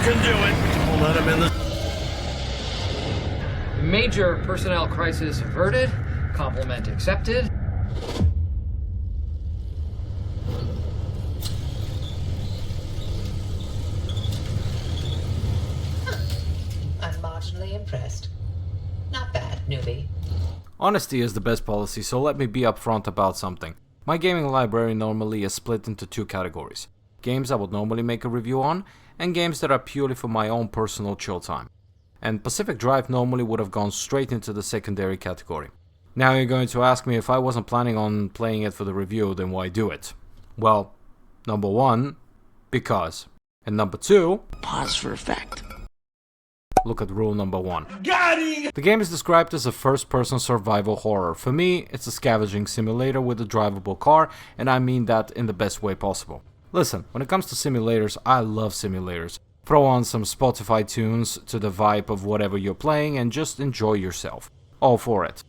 can do it. We'll let him in the... Major personnel crisis averted. Compliment accepted. I'm marginally impressed. Not bad, newbie. Honesty is the best policy, so let me be upfront about something. My gaming library normally is split into two categories. Games I would normally make a review on, and games that are purely for my own personal chill time. And Pacific Drive normally would have gone straight into the secondary category. Now you're going to ask me, if I wasn't planning on playing it for the review, then why do it? Well, number one, because. And number two, Pause for effect. look at rule number one. Got him! The game is described as a first-person survival horror. For me, it's a scavenging simulator with a drivable car, and I mean that in the best way possible. Listen, when it comes to simulators, I love simulators. Throw on some Spotify tunes to the vibe of whatever you're playing and just enjoy yourself. All for it.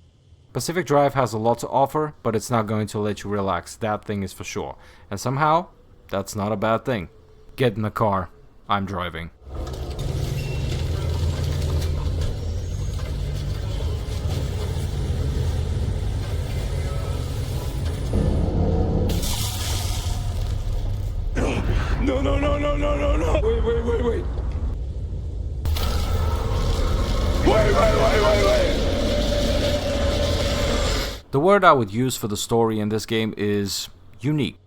Pacific Drive has a lot to offer, but it's not going to let you relax, that thing is for sure. And somehow, that's not a bad thing. Get in the car, I'm driving. No, no, no, no, no, no, no! Wait. Wait! The word I would use for the story in this game is unique.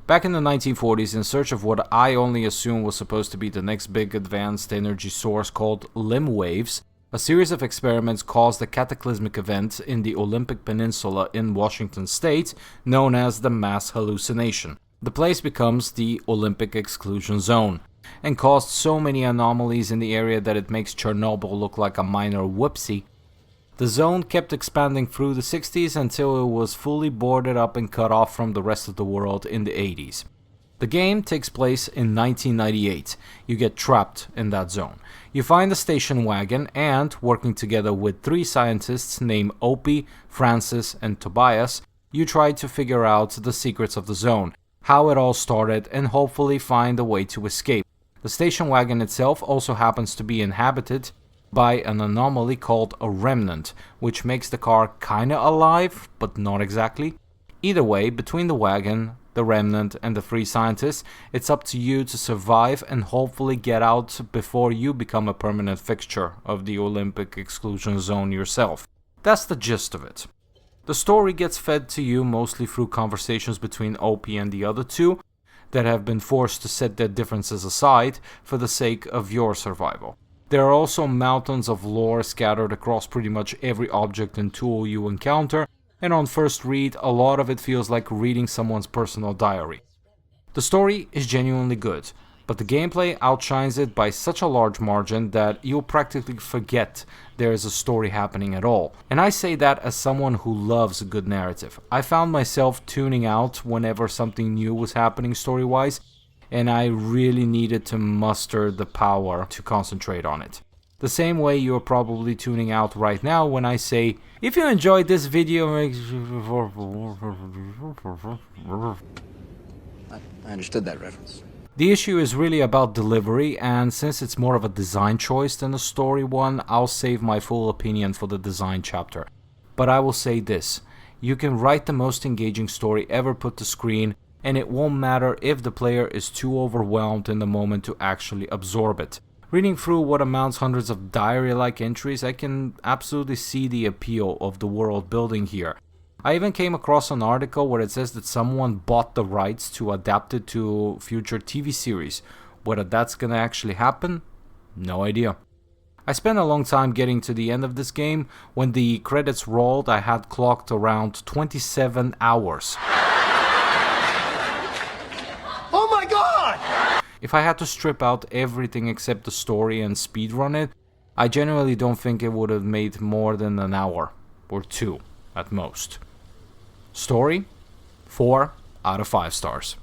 Back in the 1940s, in search of what I only assume was supposed to be the next big advanced energy source called limb waves, a series of experiments caused a cataclysmic event in the Olympic Peninsula in Washington state known as the mass hallucination. The place becomes the Olympic exclusion zone, and caused so many anomalies in the area that it makes Chernobyl look like a minor whoopsie. The zone kept expanding through the 60s until it was fully boarded up and cut off from the rest of the world in the 80s. The game takes place in 1998. You get trapped in that zone. You find a station wagon and, working together with three scientists named Opie, Francis, and Tobias, you try to figure out the secrets of the zone, how it all started, and hopefully find a way to escape. The station wagon itself also happens to be inhabited by an anomaly called a remnant, which makes the car kinda alive, but not exactly. Either way, between the wagon, the remnant, and the three scientists, it's up to you to survive and hopefully get out before you become a permanent fixture of the Olympic exclusion zone yourself. That's the gist of it. The story gets fed to you mostly through conversations between Opie and the other two that have been forced to set their differences aside for the sake of your survival. There are also mountains of lore scattered across pretty much every object and tool you encounter, and on first read, a lot of it feels like reading someone's personal diary. The story is genuinely good, but the gameplay outshines it by such a large margin that you'll practically forget there is a story happening at all. And I say that as someone who loves a good narrative. I found myself tuning out whenever something new was happening story-wise, and I really needed to muster the power to concentrate on it. The same way you're probably tuning out right now when I say, if you enjoyed this video... I understood that reference. The issue is really about delivery, and since it's more of a design choice than a story one, I'll save my full opinion for the design chapter. But I will say this, you can write the most engaging story ever put to screen, and it won't matter if the player is too overwhelmed in the moment to actually absorb it. Reading through what amounts hundreds of diary-like entries, I can absolutely see the appeal of the world building here. I even came across an article where it says that someone bought the rights to adapt it to future TV series. Whether that's gonna actually happen? No idea. I spent a long time getting to the end of this game. When the credits rolled, I had clocked around 27 hours. Oh my god! If I had to strip out everything except the story and speedrun it, I genuinely don't think it would have made more than an hour or two at most. Story? 4 out of 5 stars.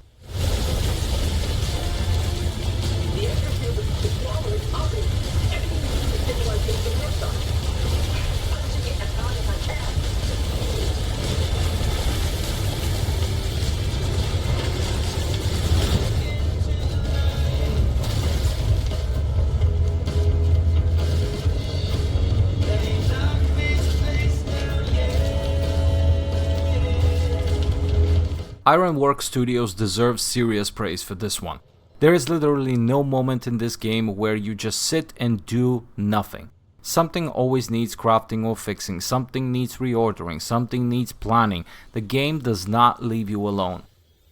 Ironworks Studios deserves serious praise for this one. There is literally no moment in this game where you just sit and do nothing. Something always needs crafting or fixing, something needs reordering, something needs planning. The game does not leave you alone.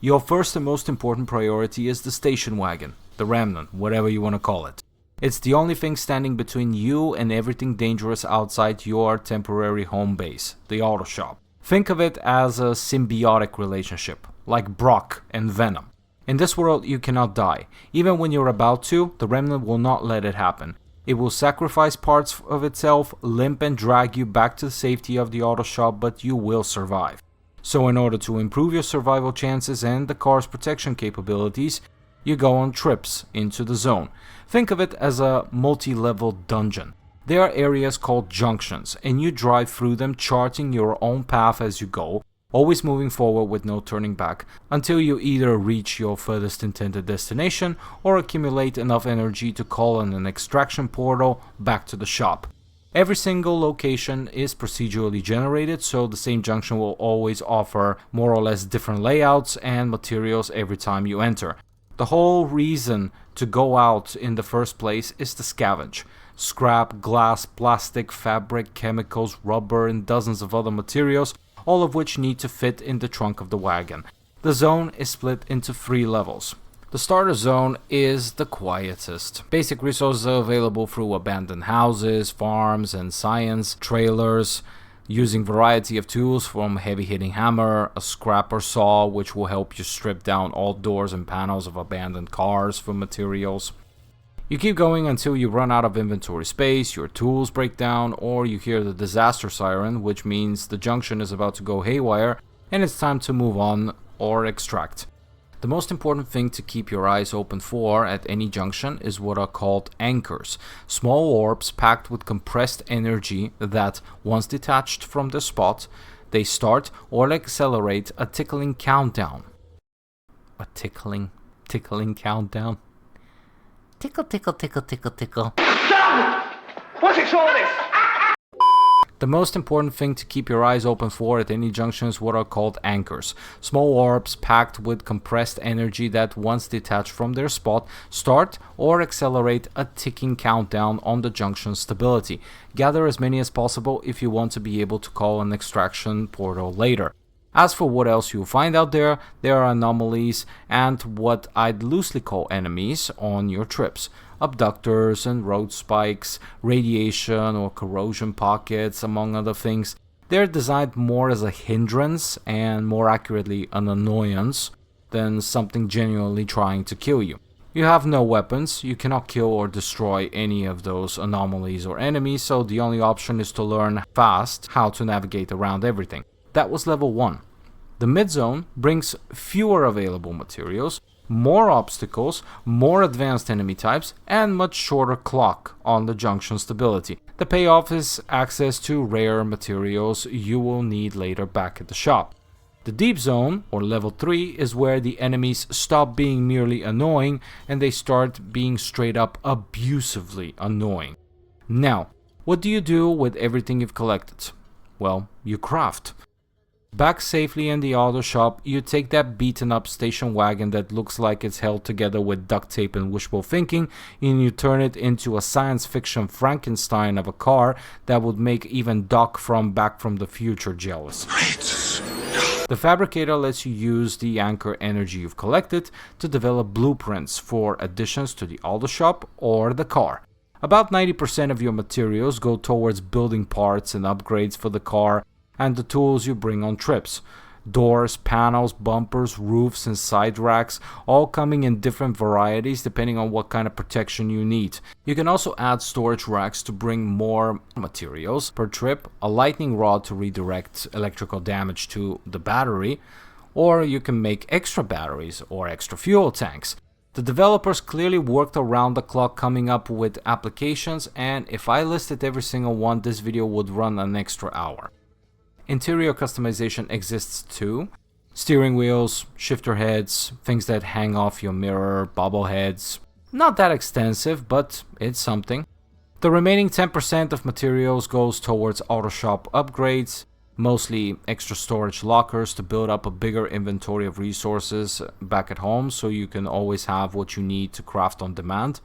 Your first and most important priority is the station wagon, the remnant, whatever you want to call it. It's the only thing standing between you and everything dangerous outside your temporary home base, the auto shop. Think of it as a symbiotic relationship, like Brock and Venom. In this world, you cannot die. Even when you're about to, the remnant will not let it happen. It will sacrifice parts of itself, limp and drag you back to the safety of the auto shop, but you will survive. So in order to improve your survival chances and the car's protection capabilities, you go on trips into the zone. Think of it as a multi-level dungeon. There are areas called junctions, and you drive through them charting your own path as you go, always moving forward with no turning back, until you either reach your furthest intended destination or accumulate enough energy to call on an extraction portal back to the shop. Every single location is procedurally generated, so the same junction will always offer more or less different layouts and materials every time you enter. The whole reason to go out in the first place is to scavenge. Scrap, glass, plastic, fabric, chemicals, rubber, and dozens of other materials, all of which need to fit in the trunk of the wagon. The zone is split into 3 levels. The starter zone is the quietest. Basic resources are available through abandoned houses, farms, and science trailers, using variety of tools from heavy-hitting hammer, a scraper saw, which will help you strip down all doors and panels of abandoned cars for materials. You keep going until you run out of inventory space, your tools break down, or you hear the disaster siren, which means the junction is about to go haywire and it's time to move on or extract. The most important thing to keep your eyes open for at any junction is what are called anchors, small orbs packed with compressed energy that, once detached from the spot, they start or accelerate a tickling countdown. A tickling countdown? Tickle, tickle, tickle, tickle, tickle. What's all this? The most important thing to keep your eyes open for at any junction is what are called anchors. Small orbs packed with compressed energy that, once detached from their spot, start or accelerate a ticking countdown on the junction's stability. Gather as many as possible if you want to be able to call an extraction portal later. As for what else you'll find out there are anomalies and what I'd loosely call enemies on your trips. Abductors and road spikes, radiation or corrosion pockets, among other things. They're designed more as a hindrance and, more accurately, an annoyance than something genuinely trying to kill you. You have no weapons, you cannot kill or destroy any of those anomalies or enemies, so the only option is to learn fast how to navigate around everything. That was level 1. The mid-zone brings fewer available materials, more obstacles, more advanced enemy types, and much shorter clock on the junction stability. The payoff is access to rare materials you will need later back at the shop. The deep zone, or level 3, is where the enemies stop being merely annoying and they start being straight up abusively annoying. Now, what do you do with everything you've collected? Well, you craft. Back safely in the auto shop, you take that beaten up station wagon that looks like it's held together with duct tape and wishful thinking, and you turn it into a science fiction Frankenstein of a car that would make even Doc from Back from the Future jealous. The fabricator lets you use the anchor energy you've collected to develop blueprints for additions to the auto shop or the car. About 90% of your materials go towards building parts and upgrades for the car and the tools you bring on trips. Doors, panels, bumpers, roofs, and side racks, all coming in different varieties depending on what kind of protection you need. You can also add storage racks to bring more materials per trip, a lightning rod to redirect electrical damage to the battery, or you can make extra batteries or extra fuel tanks. The developers clearly worked around the clock coming up with applications, and if I listed every single one, this video would run an extra hour. Interior customization exists too. Steering wheels, shifter heads, things that hang off your mirror, bobbleheads. Not that extensive, but it's something. The remaining 10% of materials goes towards auto shop upgrades. mostly extra storage lockers to build up a bigger inventory of resources back at home so you can always have what you need to craft on demand.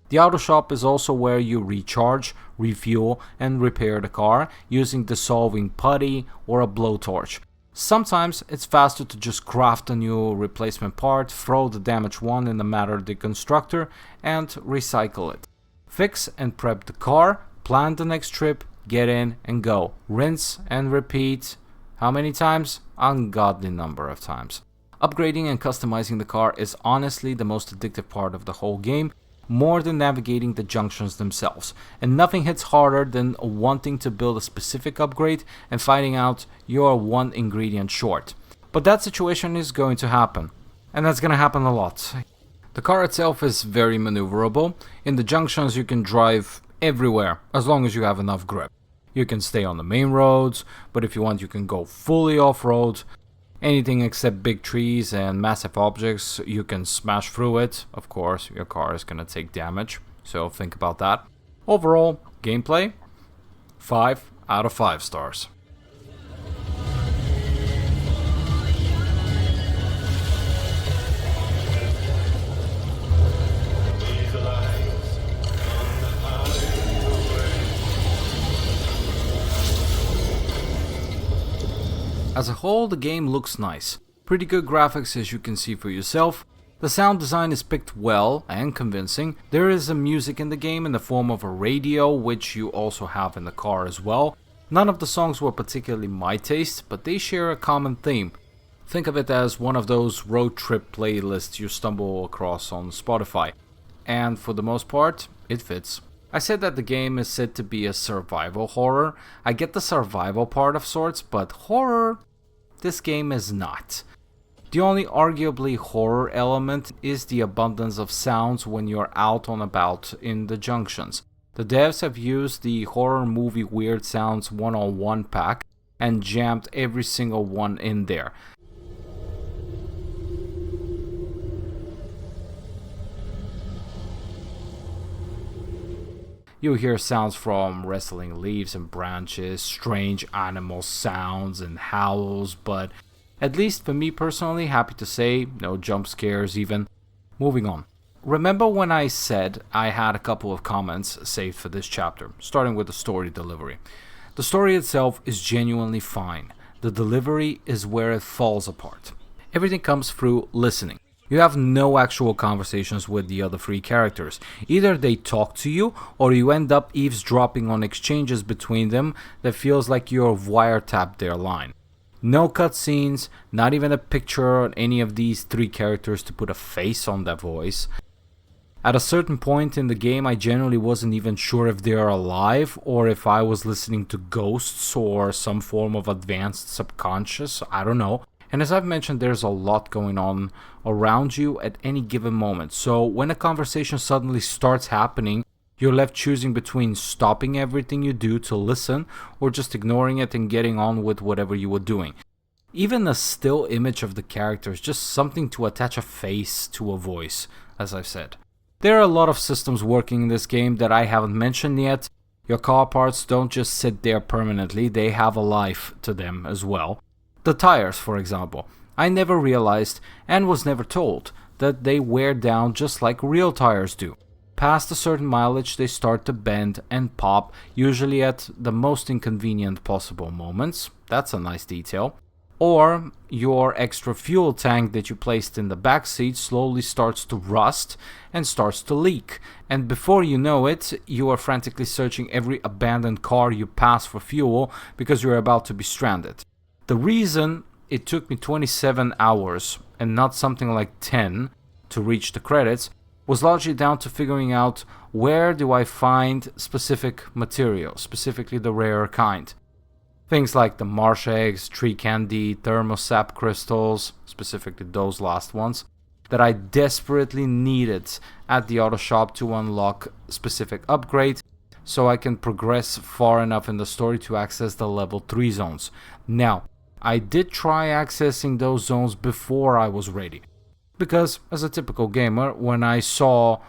The auto shop is also where you recharge, refuel, and repair the car using dissolving putty or a blowtorch. Sometimes it's faster to just craft a new replacement part, throw the damaged one in the matter deconstructor, and recycle it. Fix and prep the car, plan the next trip, get in and go. Rinse and repeat. How many times? Ungodly number of times. Upgrading and customizing the car is honestly the most addictive part of the whole game, more than navigating the junctions themselves. And nothing hits harder than wanting to build a specific upgrade and finding out you're one ingredient short. But that situation is going to happen. And that's going to happen a lot. The car itself is very maneuverable. In the junctions you can drive everywhere as long as you have enough grip. You can stay on the main roads, but if you want you can go fully off-road. Anything except big trees and massive objects, you can smash through it. Of course, your car is gonna take damage, so think about that. Overall, gameplay, 5 out of 5 stars. As a whole, the game looks nice. Pretty good graphics as you can see for yourself. The sound design is picked well and convincing. There is a music in the game in the form of a radio, which you also have in the car as well. None of the songs were particularly my taste, but they share a common theme. Think of it as one of those road trip playlists you stumble across on Spotify. And for the most part, it fits. I said that the game is said to be a survival horror. I get the survival part of sorts, but horror, this game is not. The only arguably horror element is the abundance of sounds when you're out and about in the junctions. The devs have used the horror movie Weird Sounds 101 pack and jammed every single one in there. You hear sounds from rustling leaves and branches, strange animal sounds and howls, but at least for me personally, happy to say, no jump scares even. Moving on. Remember when I said I had a couple of comments saved for this chapter, starting with the story delivery. The story itself is genuinely fine. The delivery is where it falls apart. Everything comes through listening. You have no actual conversations with the other three characters. Either they talk to you, or you end up eavesdropping on exchanges between them that feels like you're wiretapped their line. No cutscenes, not even a picture on any of these three characters to put a face on their voice. At a certain point in the game, I generally wasn't even sure if they're alive or if I was listening to ghosts or some form of advanced subconscious, I don't know. And as I've mentioned, there's a lot going on around you at any given moment. So when a conversation suddenly starts happening, you're left choosing between stopping everything you do to listen or just ignoring it and getting on with whatever you were doing. Even a still image of the character is just something to attach a face to a voice, as I've said. There are a lot of systems working in this game that I haven't mentioned yet. Your car parts don't just sit there permanently, they have a life to them as well. The tires, for example. I never realized, and was never told, that they wear down just like real tires do. Past a certain mileage they start to bend and pop, usually at the most inconvenient possible moments. That's a nice detail. Or your extra fuel tank that you placed in the back seat slowly starts to rust and starts to leak. And before you know it, you are frantically searching every abandoned car you pass for fuel because you're about to be stranded. The reason it took me 27 hours and not something like 10 to reach the credits was largely down to figuring out where do I find specific materials, specifically the rarer kind. Things like the marsh eggs, tree candy, thermosap crystals, specifically those last ones, that I desperately needed at the auto shop to unlock specific upgrades so I can progress far enough in the story to access the level 3 zones. Now, I did try accessing those zones before I was ready. Because, as a typical gamer, when I saw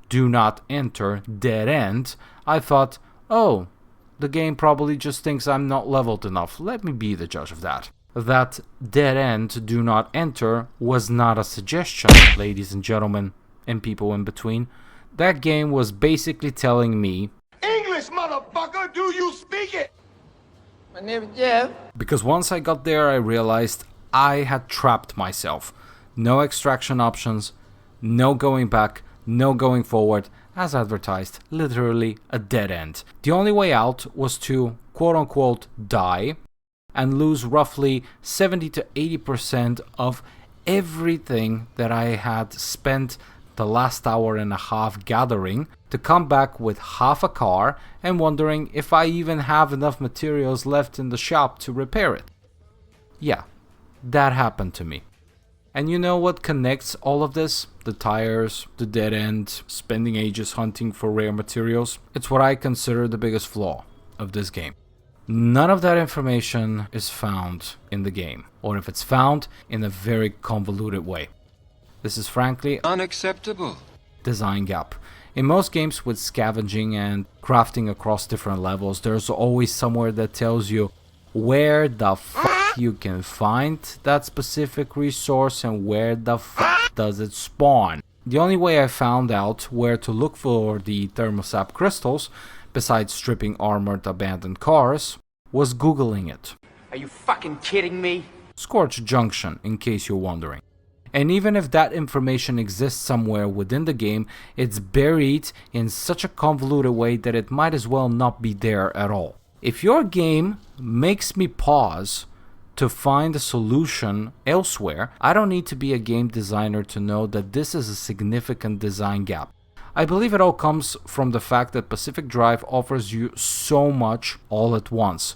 do not enter, dead end, I thought, oh, The game probably just thinks I'm not leveled enough. Let me be the judge of that. That dead end do not enter was not a suggestion, ladies and gentlemen, and people in between. That game was basically telling me, English, motherfucker, do you speak it? My name is Jeff. because once I got there I realized I had trapped myself. No extraction options, no going back, no going forward, as advertised, literally a dead end. The only way out was to quote-unquote die and lose roughly 70 to 80% of everything that I had spent the last hour and a half gathering, to come back with half a car and wondering if I even have enough materials left in the shop to repair it. Yeah, that happened to me. And you know what connects all of this? The tires, the dead end, spending ages hunting for rare materials. It's what I consider the biggest flaw of this game. None of that information is found in the game, or if it's found, in a very convoluted way. This is frankly unacceptable. Design gap. In most games with scavenging and crafting across different levels, there's always somewhere that tells you where the fuck you can find that specific resource and where the fuck does it spawn. The only way I found out where to look for the thermosap crystals, besides stripping armored abandoned cars, was googling it. Are you fucking kidding me? Scorch Junction, in case you're wondering. And even if that information exists somewhere within the game, it's buried in such a convoluted way that it might as well not be there at all. If your game makes me pause to find a solution elsewhere, I don't need to be a game designer to know that this is a significant design gap. I believe it all comes from the fact that Pacific Drive offers you so much all at once.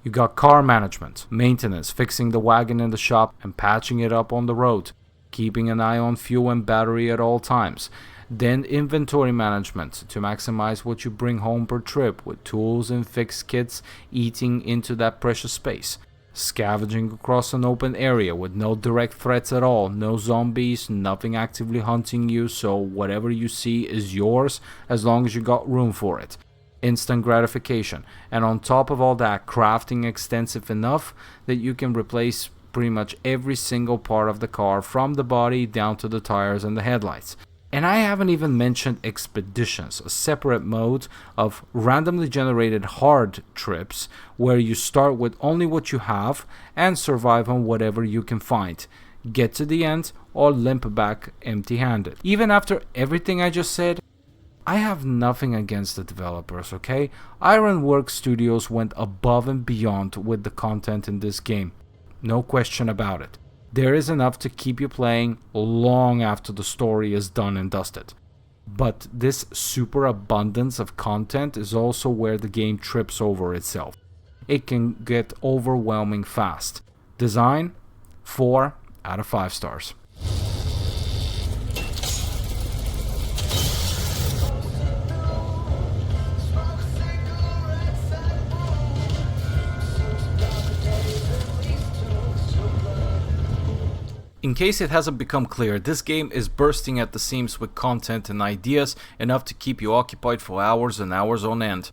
You got car management, maintenance, fixing the wagon in the shop and patching it up on the road, keeping an eye on fuel and battery at all times. Then inventory management to maximize what you bring home per trip with tools and fix kits eating into that precious space. Scavenging across an open area with no direct threats at all, no zombies, nothing actively hunting you, so whatever you see is yours as long as you got room for it. Instant gratification, and on top of all that, crafting extensive enough that you can replace pretty much every single part of the car from the body down to the tires and the headlights. And I haven't even mentioned expeditions, a separate mode of randomly generated hard trips where you start with only what you have and survive on whatever you can find. Get to the end or limp back empty-handed. Even after everything I just said, I have nothing against the developers, okay? Ironworks Studios went above and beyond with the content in this game. No question about it. There is enough to keep you playing long after the story is done and dusted. But this superabundance of content is also where the game trips over itself. It can get overwhelming fast. Design, 4 out of 5 stars. In case it hasn't become clear, this game is bursting at the seams with content and ideas enough to keep you occupied for hours and hours on end.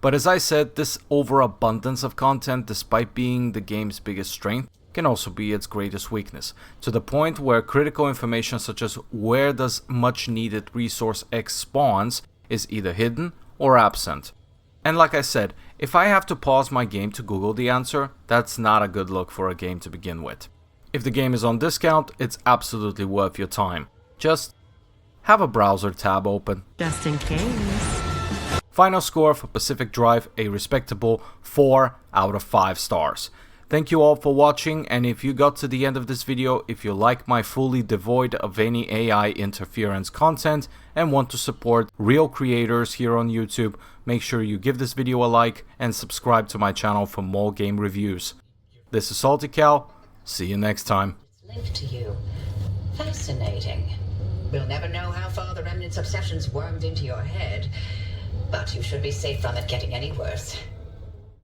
But as I said, this overabundance of content, despite being the game's biggest strength, can also be its greatest weakness, to the point where critical information such as where does much needed resource X spawns is either hidden or absent. And like I said, if I have to pause my game to Google the answer, that's not a good look for a game to begin with. If the game is on discount, it's absolutely worth your time. Just have a browser tab open. Just in case. Final score for Pacific Drive, a respectable 4 out of 5 stars. Thank you all for watching, and if you got to the end of this video, if you like my fully devoid of any AI interference content and want to support real creators here on YouTube, make sure you give this video a like and subscribe to my channel for more game reviews. This is SaltyKal. See you next time. Linked to you. Fascinating. We'll never know how far the remnants of sessions wormed into your head, but you should be safe from it getting any worse.